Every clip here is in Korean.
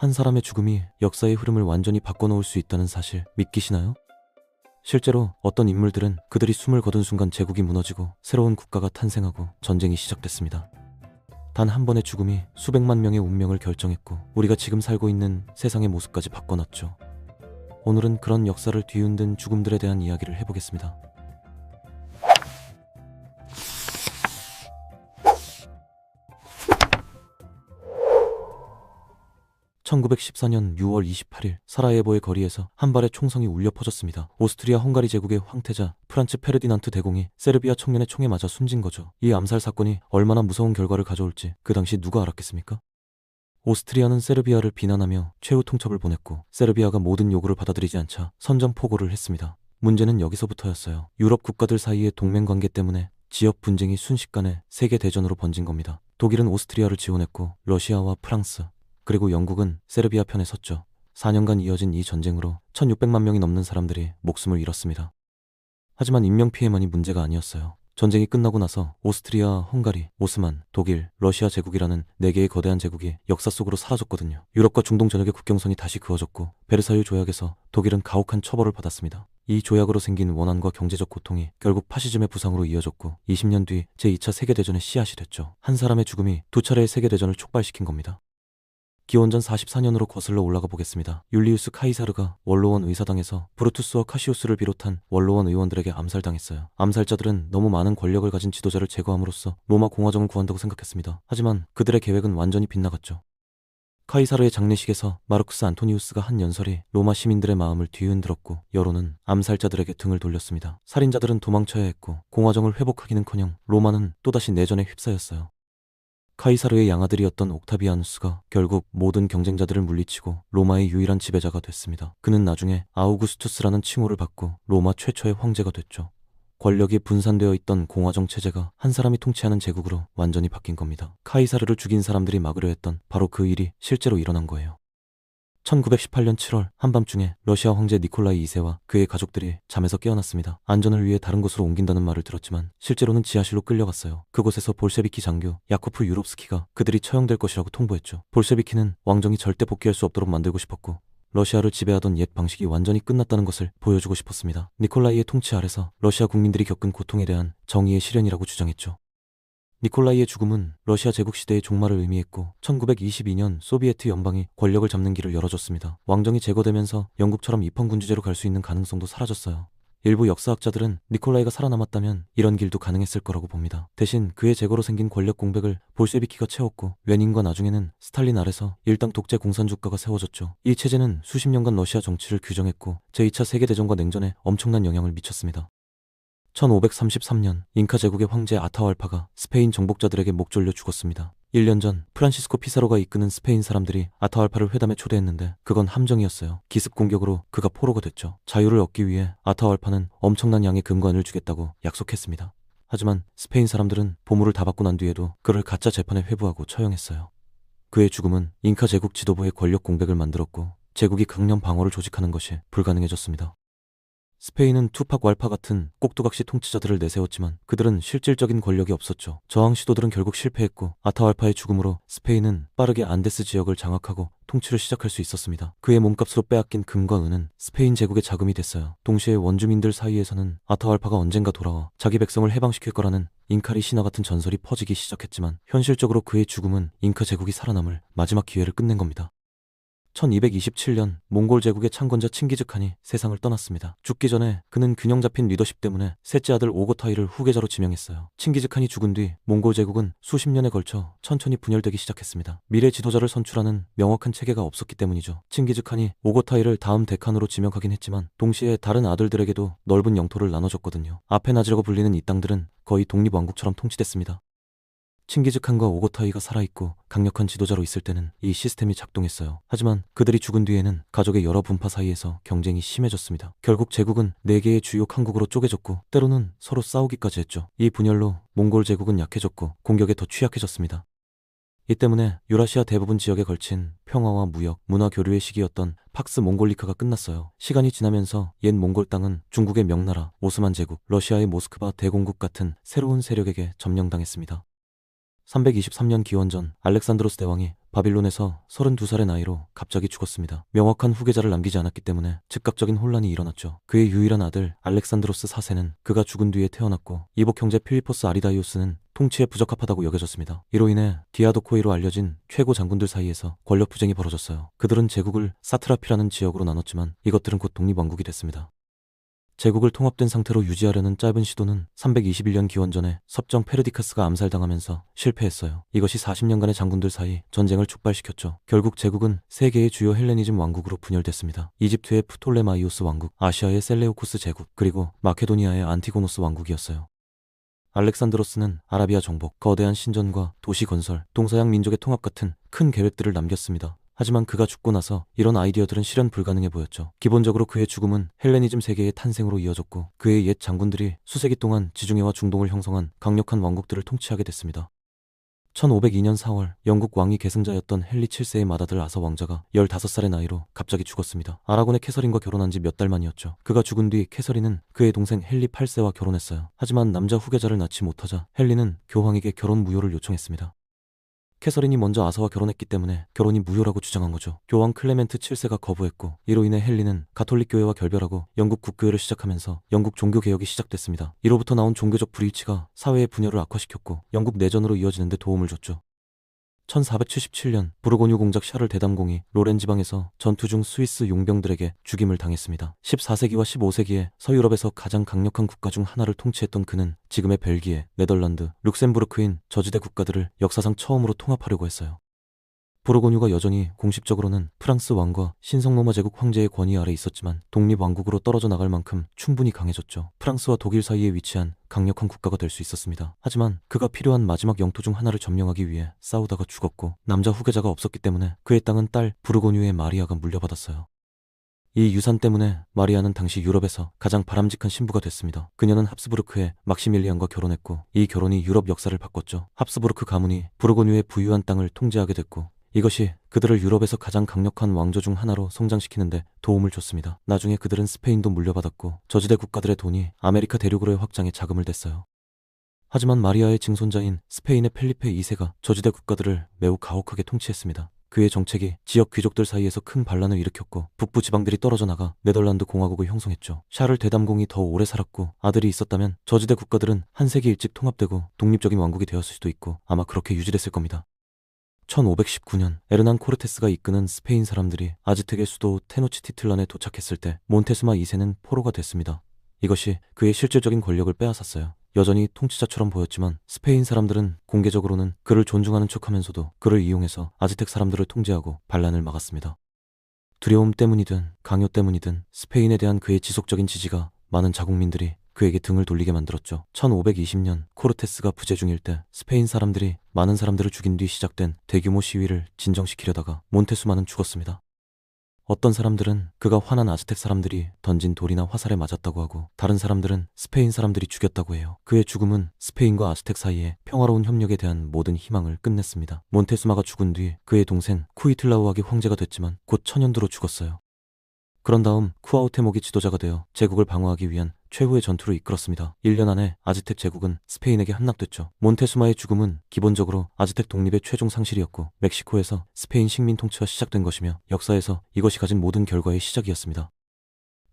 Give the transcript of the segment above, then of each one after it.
한 사람의 죽음이 역사의 흐름을 완전히 바꿔놓을 수 있다는 사실 믿기시나요? 실제로 어떤 인물들은 그들이 숨을 거둔 순간 제국이 무너지고 새로운 국가가 탄생하고 전쟁이 시작됐습니다. 단 한 번의 죽음이 수백만 명의 운명을 결정했고 우리가 지금 살고 있는 세상의 모습까지 바꿔놨죠. 오늘은 그런 역사를 뒤흔든 죽음들에 대한 이야기를 해보겠습니다. 1914년 6월 28일 사라예보의 거리에서 한 발의 총성이 울려 퍼졌습니다. 오스트리아 헝가리 제국의 황태자 프란츠 페르디난트 대공이 세르비아 청년의 총에 맞아 숨진 거죠. 이 암살 사건이 얼마나 무서운 결과를 가져올지 그 당시 누가 알았겠습니까? 오스트리아는 세르비아를 비난하며 최후 통첩을 보냈고 세르비아가 모든 요구를 받아들이지 않자 선전포고를 했습니다. 문제는 여기서부터였어요. 유럽 국가들 사이의 동맹관계 때문에 지역 분쟁이 순식간에 세계대전으로 번진 겁니다. 독일은 오스트리아를 지원했고 러시아와 프랑스 그리고 영국은 세르비아 편에 섰죠. 4년간 이어진 이 전쟁으로 1600만 명이 넘는 사람들이 목숨을 잃었습니다. 하지만 인명피해만이 문제가 아니었어요. 전쟁이 끝나고 나서 오스트리아, 헝가리, 오스만, 독일, 러시아 제국이라는 4개의 거대한 제국이 역사 속으로 사라졌거든요. 유럽과 중동 전역의 국경선이 다시 그어졌고 베르사유 조약에서 독일은 가혹한 처벌을 받았습니다. 이 조약으로 생긴 원한과 경제적 고통이 결국 파시즘의 부상으로 이어졌고 20년 뒤 제2차 세계대전의 씨앗이 됐죠. 한 사람의 죽음이 두 차례의 세계대전을 촉발시킨 겁니다. 기원전 44년으로 거슬러 올라가 보겠습니다. 율리우스 카이사르가 원로원 의사당에서 브루투스와 카시우스를 비롯한 원로원 의원들에게 암살당했어요. 암살자들은 너무 많은 권력을 가진 지도자를 제거함으로써 로마 공화정을 구한다고 생각했습니다. 하지만 그들의 계획은 완전히 빗나갔죠. 카이사르의 장례식에서 마르쿠스 안토니우스가 한 연설이 로마 시민들의 마음을 뒤흔들었고 여론은 암살자들에게 등을 돌렸습니다. 살인자들은 도망쳐야 했고 공화정을 회복하기는커녕 로마는 또다시 내전에 휩싸였어요. 카이사르의 양아들이었던 옥타비아누스가 결국 모든 경쟁자들을 물리치고 로마의 유일한 지배자가 됐습니다. 그는 나중에 아우구스투스라는 칭호를 받고 로마 최초의 황제가 됐죠. 권력이 분산되어 있던 공화정 체제가 한 사람이 통치하는 제국으로 완전히 바뀐 겁니다. 카이사르를 죽인 사람들이 막으려 했던 바로 그 일이 실제로 일어난 거예요. 1918년 7월 한밤중에 러시아 황제 니콜라이 2세와 그의 가족들이 잠에서 깨어났습니다. 안전을 위해 다른 곳으로 옮긴다는 말을 들었지만 실제로는 지하실로 끌려갔어요. 그곳에서 볼셰비키 장교 야코프 유롭스키가 그들이 처형될 것이라고 통보했죠. 볼셰비키는 왕정이 절대 복귀할 수 없도록 만들고 싶었고 러시아를 지배하던 옛 방식이 완전히 끝났다는 것을 보여주고 싶었습니다. 니콜라이의 통치 아래서 러시아 국민들이 겪은 고통에 대한 정의의 실현이라고 주장했죠. 니콜라이의 죽음은 러시아 제국 시대의 종말을 의미했고 1922년 소비에트 연방이 권력을 잡는 길을 열어줬습니다. 왕정이 제거되면서 영국처럼 입헌군주제로 갈 수 있는 가능성도 사라졌어요. 일부 역사학자들은 니콜라이가 살아남았다면 이런 길도 가능했을 거라고 봅니다. 대신 그의 제거로 생긴 권력 공백을 볼셰비키가 채웠고 레닌과 나중에는 스탈린 아래서 일당 독재 공산주가가 세워졌죠. 이 체제는 수십 년간 러시아 정치를 규정했고 제2차 세계대전과 냉전에 엄청난 영향을 미쳤습니다. 1533년 잉카 제국의 황제 아타왈파가 스페인 정복자들에게 목 졸려 죽었습니다. 1년 전 프란시스코 피사로가 이끄는 스페인 사람들이 아타왈파를 회담에 초대했는데 그건 함정이었어요. 기습 공격으로 그가 포로가 됐죠. 자유를 얻기 위해 아타왈파는 엄청난 양의 금관을 주겠다고 약속했습니다. 하지만 스페인 사람들은 보물을 다 받고 난 뒤에도 그를 가짜 재판에 회부하고 처형했어요. 그의 죽음은 잉카 제국 지도부의 권력 공백을 만들었고 제국이 강력 방어를 조직하는 것이 불가능해졌습니다. 스페인은 투팍 왈파 같은 꼭두각시 통치자들을 내세웠지만 그들은 실질적인 권력이 없었죠. 저항 시도들은 결국 실패했고 아타왈파의 죽음으로 스페인은 빠르게 안데스 지역을 장악하고 통치를 시작할 수 있었습니다. 그의 몸값으로 빼앗긴 금과 은은 스페인 제국의 자금이 됐어요. 동시에 원주민들 사이에서는 아타왈파가 언젠가 돌아와 자기 백성을 해방시킬 거라는 잉카리 신화 같은 전설이 퍼지기 시작했지만 현실적으로 그의 죽음은 잉카 제국이 살아남을 마지막 기회를 끝낸 겁니다. 1227년 몽골 제국의 창건자 칭기즈칸이 세상을 떠났습니다. 죽기 전에 그는 균형 잡힌 리더십 때문에 셋째 아들 오고타이를 후계자로 지명했어요. 칭기즈칸이 죽은 뒤 몽골 제국은 수십 년에 걸쳐 천천히 분열되기 시작했습니다. 미래 지도자를 선출하는 명확한 체계가 없었기 때문이죠. 칭기즈칸이 오고타이를 다음 대칸으로 지명하긴 했지만 동시에 다른 아들들에게도 넓은 영토를 나눠줬거든요. 아페나지라고 불리는 이 땅들은 거의 독립왕국처럼 통치됐습니다. 칭기즈칸과 오고타이가 살아있고 강력한 지도자로 있을 때는 이 시스템이 작동했어요. 하지만 그들이 죽은 뒤에는 가족의 여러 분파 사이에서 경쟁이 심해졌습니다. 결국 제국은 4개의 주요 칸국으로 쪼개졌고 때로는 서로 싸우기까지 했죠. 이 분열로 몽골 제국은 약해졌고 공격에 더 취약해졌습니다. 이 때문에 유라시아 대부분 지역에 걸친 평화와 무역, 문화 교류의 시기였던 팍스 몽골리카가 끝났어요. 시간이 지나면서 옛 몽골 땅은 중국의 명나라, 오스만 제국, 러시아의 모스크바 대공국 같은 새로운 세력에게 점령당했습니다. 323년 기원전 알렉산드로스 대왕이 바빌론에서 32살의 나이로 갑자기 죽었습니다. 명확한 후계자를 남기지 않았기 때문에 즉각적인 혼란이 일어났죠. 그의 유일한 아들 알렉산드로스 4세는 그가 죽은 뒤에 태어났고 이복 형제 필리포스 아리다이오스는 통치에 부적합하다고 여겨졌습니다. 이로 인해 디아도코이로 알려진 최고 장군들 사이에서 권력 분쟁이 벌어졌어요. 그들은 제국을 사트라피라는 지역으로 나눴지만 이것들은 곧 독립왕국이 됐습니다. 제국을 통합된 상태로 유지하려는 짧은 시도는 321년 기원전에 섭정 페르디카스가 암살당하면서 실패했어요. 이것이 40년간의 장군들 사이 전쟁을 촉발시켰죠. 결국 제국은 세 개의 주요 헬레니즘 왕국으로 분열됐습니다. 이집트의 프톨레마이오스 왕국, 아시아의 셀레우쿠스 제국, 그리고 마케도니아의 안티고노스 왕국이었어요. 알렉산드로스는 아라비아 정복, 거대한 신전과 도시 건설, 동서양 민족의 통합 같은 큰 계획들을 남겼습니다. 하지만 그가 죽고 나서 이런 아이디어들은 실현 불가능해 보였죠. 기본적으로 그의 죽음은 헬레니즘 세계의 탄생으로 이어졌고 그의 옛 장군들이 수세기 동안 지중해와 중동을 형성한 강력한 왕국들을 통치하게 됐습니다. 1502년 4월 영국 왕위 계승자였던 헨리 7세의 맏아들 아서 왕자가 15살의 나이로 갑자기 죽었습니다. 아라곤의 캐서린과 결혼한 지 몇 달 만이었죠. 그가 죽은 뒤 캐서린은 그의 동생 헨리 8세와 결혼했어요. 하지만 남자 후계자를 낳지 못하자 헨리는 교황에게 결혼 무효를 요청했습니다. 캐서린이 먼저 아서와 결혼했기 때문에 결혼이 무효라고 주장한 거죠. 교황 클레멘트 7세가 거부했고 이로 인해 헨리는 가톨릭 교회와 결별하고 영국 국교회를 시작하면서 영국 종교개혁이 시작됐습니다. 이로부터 나온 종교적 불일치가 사회의 분열을 악화시켰고 영국 내전으로 이어지는 데 도움을 줬죠. 1477년 부르고뉴 공작 샤를 대담공이 로렌 지방에서 전투 중 스위스 용병들에게 죽임을 당했습니다. 14세기와 15세기에 서유럽에서 가장 강력한 국가 중 하나를 통치했던 그는 지금의 벨기에, 네덜란드, 룩셈부르크인 저지대 국가들을 역사상 처음으로 통합하려고 했어요. 부르고뉴가 여전히 공식적으로는 프랑스 왕과 신성로마 제국 황제의 권위 아래 있었지만 독립왕국으로 떨어져 나갈 만큼 충분히 강해졌죠. 프랑스와 독일 사이에 위치한 강력한 국가가 될 수 있었습니다. 하지만 그가 필요한 마지막 영토 중 하나를 점령하기 위해 싸우다가 죽었고 남자 후계자가 없었기 때문에 그의 땅은 딸 부르고뉴의 마리아가 물려받았어요. 이 유산 때문에 마리아는 당시 유럽에서 가장 바람직한 신부가 됐습니다. 그녀는 합스부르크의 막시밀리안과 결혼했고 이 결혼이 유럽 역사를 바꿨죠. 합스부르크 가문이 부르고뉴의 부유한 땅을 통제하게 됐고 이것이 그들을 유럽에서 가장 강력한 왕조 중 하나로 성장시키는데 도움을 줬습니다. 나중에 그들은 스페인도 물려받았고 저지대 국가들의 돈이 아메리카 대륙으로의 확장에 자금을 댔어요. 하지만 마리아의 증손자인 스페인의 펠리페 2세가 저지대 국가들을 매우 가혹하게 통치했습니다. 그의 정책이 지역 귀족들 사이에서 큰 반란을 일으켰고 북부 지방들이 떨어져 나가 네덜란드 공화국을 형성했죠. 샤를 대담공이 더 오래 살았고 아들이 있었다면 저지대 국가들은 한 세기 일찍 통합되고 독립적인 왕국이 되었을 수도 있고 아마 그렇게 유지됐을 겁니다. 1519년 에르난 코르테스가 이끄는 스페인 사람들이 아즈텍의 수도 테노치티틀란에 도착했을 때 몬테수마 2세는 포로가 됐습니다. 이것이 그의 실질적인 권력을 빼앗았어요. 여전히 통치자처럼 보였지만 스페인 사람들은 공개적으로는 그를 존중하는 척하면서도 그를 이용해서 아즈텍 사람들을 통제하고 반란을 막았습니다. 두려움 때문이든 강요 때문이든 스페인에 대한 그의 지속적인 지지가 많은 자국민들이 그에게 등을 돌리게 만들었죠. 1520년 코르테스가 부재 중일 때 스페인 사람들이 많은 사람들을 죽인 뒤 시작된 대규모 시위를 진정시키려다가 몬테수마는 죽었습니다. 어떤 사람들은 그가 화난 아즈텍 사람들이 던진 돌이나 화살에 맞았다고 하고 다른 사람들은 스페인 사람들이 죽였다고 해요. 그의 죽음은 스페인과 아즈텍 사이의 평화로운 협력에 대한 모든 희망을 끝냈습니다. 몬테수마가 죽은 뒤 그의 동생 쿠이틀라우아기 황제가 됐지만 곧 천연두로 죽었어요. 그런 다음 쿠아우테목이 지도자가 되어 제국을 방어하기 위한 최후의 전투를 이끌었습니다. 1년 안에 아즈텍 제국은 스페인에게 함락됐죠. 몬테수마의 죽음은 기본적으로 아즈텍 독립의 최종 상실이었고 멕시코에서 스페인 식민 통치가 시작된 것이며 역사에서 이것이 가진 모든 결과의 시작이었습니다.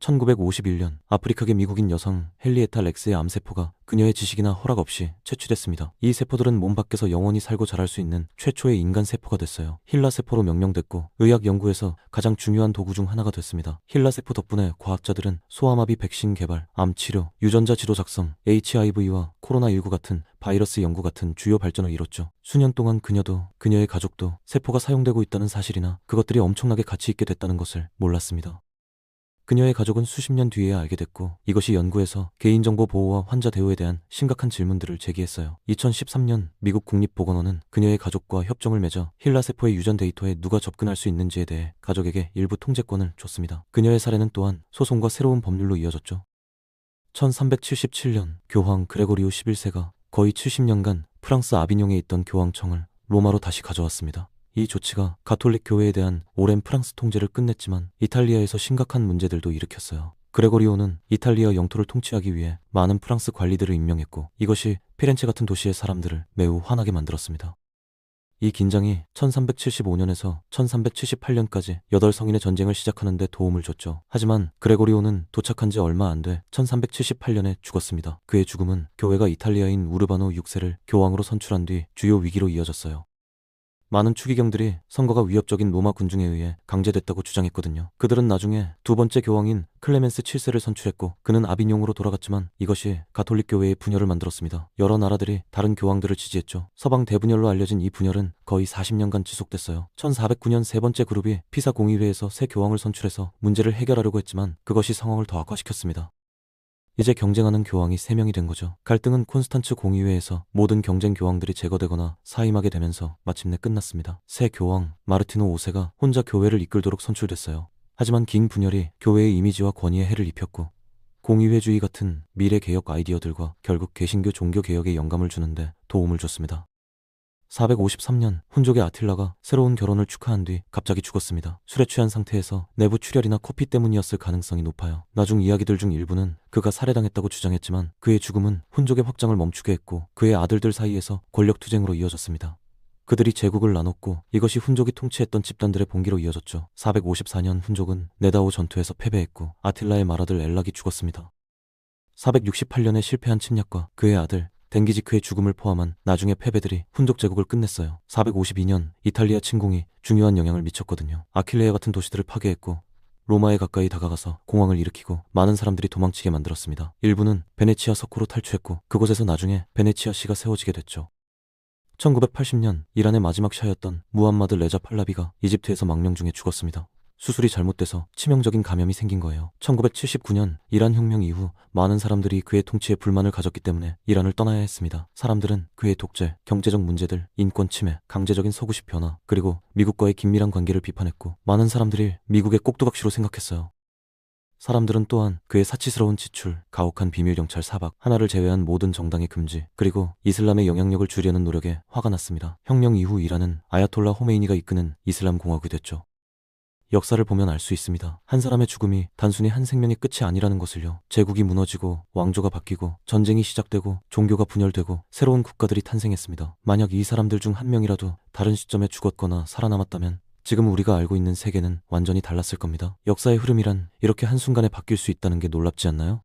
1951년 아프리카계 미국인 여성 헨리에타 렉스의 암세포가 그녀의 지식이나 허락 없이 채취됐습니다. 이 세포들은 몸 밖에서 영원히 살고 자랄 수 있는 최초의 인간 세포가 됐어요. 힐라 세포로 명명됐고 의학 연구에서 가장 중요한 도구 중 하나가 됐습니다. 힐라 세포 덕분에 과학자들은 소아마비 백신 개발, 암 치료, 유전자 지도 작성, HIV와 코로나19 같은 바이러스 연구 같은 주요 발전을 이뤘죠. 수년 동안 그녀도 그녀의 가족도 세포가 사용되고 있다는 사실이나 그것들이 엄청나게 가치 있게 됐다는 것을 몰랐습니다. 그녀의 가족은 수십 년 뒤에야 알게 됐고 이것이 연구에서 개인정보 보호와 환자 대우에 대한 심각한 질문들을 제기했어요. 2013년 미국 국립보건원은 그녀의 가족과 협정을 맺어 힐라세포의 유전 데이터에 누가 접근할 수 있는지에 대해 가족에게 일부 통제권을 줬습니다. 그녀의 사례는 또한 소송과 새로운 법률로 이어졌죠. 1377년 교황 그레고리오 11세가 거의 70년간 프랑스 아비뇽에 있던 교황청을 로마로 다시 가져왔습니다. 이 조치가 가톨릭 교회에 대한 오랜 프랑스 통제를 끝냈지만 이탈리아에서 심각한 문제들도 일으켰어요. 그레고리오는 이탈리아 영토를 통치하기 위해 많은 프랑스 관리들을 임명했고 이것이 피렌체 같은 도시의 사람들을 매우 화나게 만들었습니다. 이 긴장이 1375년에서 1378년까지 8성인의 전쟁을 시작하는 데 도움을 줬죠. 하지만 그레고리오는 도착한 지 얼마 안 돼 1378년에 죽었습니다. 그의 죽음은 교회가 이탈리아인 우르바노 6세를 교황으로 선출한 뒤 주요 위기로 이어졌어요. 많은 추기경들이 선거가 위협적인 로마 군중에 의해 강제됐다고 주장했거든요. 그들은 나중에 두 번째 교황인 클레멘스 7세를 선출했고 그는 아비뇽으로 돌아갔지만 이것이 가톨릭 교회의 분열을 만들었습니다. 여러 나라들이 다른 교황들을 지지했죠. 서방 대분열로 알려진 이 분열은 거의 40년간 지속됐어요. 1409년 세 번째 그룹이 피사 공의회에서 새 교황을 선출해서 문제를 해결하려고 했지만 그것이 상황을 더 악화시켰습니다. 이제 경쟁하는 교황이 3명이 된 거죠. 갈등은 콘스탄츠 공의회에서 모든 경쟁 교황들이 제거되거나 사임하게 되면서 마침내 끝났습니다. 새 교황 마르티노 5세가 혼자 교회를 이끌도록 선출됐어요. 하지만 긴 분열이 교회의 이미지와 권위에 해를 입혔고 공의회주의 같은 미래개혁 아이디어들과 결국 개신교 종교개혁에 영감을 주는데 도움을 줬습니다. 453년 훈족의 아틸라가 새로운 결혼을 축하한 뒤 갑자기 죽었습니다. 술에 취한 상태에서 내부 출혈이나 코피 때문이었을 가능성이 높아요. 나중 이야기들 중 일부는 그가 살해당했다고 주장했지만 그의 죽음은 훈족의 확장을 멈추게 했고 그의 아들들 사이에서 권력 투쟁으로 이어졌습니다. 그들이 제국을 나눴고 이것이 훈족이 통치했던 집단들의 봉기로 이어졌죠. 454년 훈족은 네다오 전투에서 패배했고 아틸라의 맏아들 엘락이 죽었습니다. 468년에 실패한 침략과 그의 아들 댕기지크의 죽음을 포함한 나중의 패배들이 훈족 제국을 끝냈어요. 452년 이탈리아 침공이 중요한 영향을 미쳤거든요. 아킬레아 같은 도시들을 파괴했고 로마에 가까이 다가가서 공황을 일으키고 많은 사람들이 도망치게 만들었습니다. 일부는 베네치아 석호로 탈출했고 그곳에서 나중에 베네치아시가 세워지게 됐죠. 1980년 이란의 마지막 샤였던 무함마드 레자 팔라비가 이집트에서 망명 중에 죽었습니다. 수술이 잘못돼서 치명적인 감염이 생긴 거예요. 1979년 이란 혁명 이후 많은 사람들이 그의 통치에 불만을 가졌기 때문에 이란을 떠나야 했습니다. 사람들은 그의 독재, 경제적 문제들, 인권 침해, 강제적인 서구식 변화, 그리고 미국과의 긴밀한 관계를 비판했고 많은 사람들이 미국의 꼭두각시로 생각했어요. 사람들은 또한 그의 사치스러운 지출, 가혹한 비밀경찰 사박, 하나를 제외한 모든 정당의 금지, 그리고 이슬람의 영향력을 줄이려는 노력에 화가 났습니다. 혁명 이후 이란은 아야톨라 호메이니가 이끄는 이슬람 공화국이 됐죠. 역사를 보면 알 수 있습니다. 한 사람의 죽음이 단순히 한 생명의 끝이 아니라는 것을요. 제국이 무너지고 왕조가 바뀌고 전쟁이 시작되고 종교가 분열되고 새로운 국가들이 탄생했습니다. 만약 이 사람들 중 한 명이라도 다른 시점에 죽었거나 살아남았다면 지금 우리가 알고 있는 세계는 완전히 달랐을 겁니다. 역사의 흐름이란 이렇게 한순간에 바뀔 수 있다는 게 놀랍지 않나요?